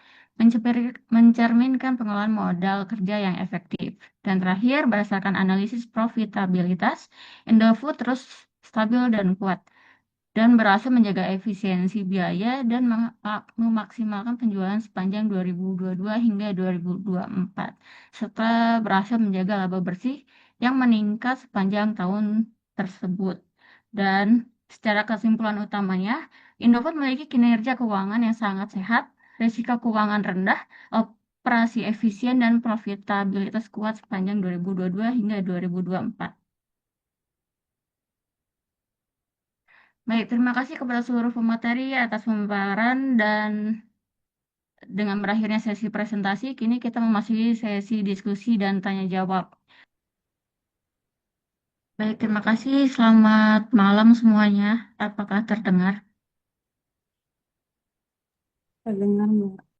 mencerminkan pengelolaan modal kerja yang efektif. Dan terakhir, berdasarkan analisis profitabilitas, Indofood terus stabil dan kuat, dan berhasil menjaga efisiensi biaya dan memaksimalkan penjualan sepanjang 2022 hingga 2024, serta berhasil menjaga laba bersih yang meningkat sepanjang tahun tersebut. Dan secara kesimpulan utamanya, Indofood memiliki kinerja keuangan yang sangat sehat, risiko keuangan rendah, operasi efisien, dan profitabilitas kuat sepanjang 2022 hingga 2024. Baik, terima kasih kepada seluruh pemateri atas pemaparan dan dengan berakhirnya sesi presentasi, kini kita memasuki sesi diskusi dan tanya jawab. Baik, terima kasih. Selamat malam semuanya. Apakah terdengar? Terdengar, Mbak.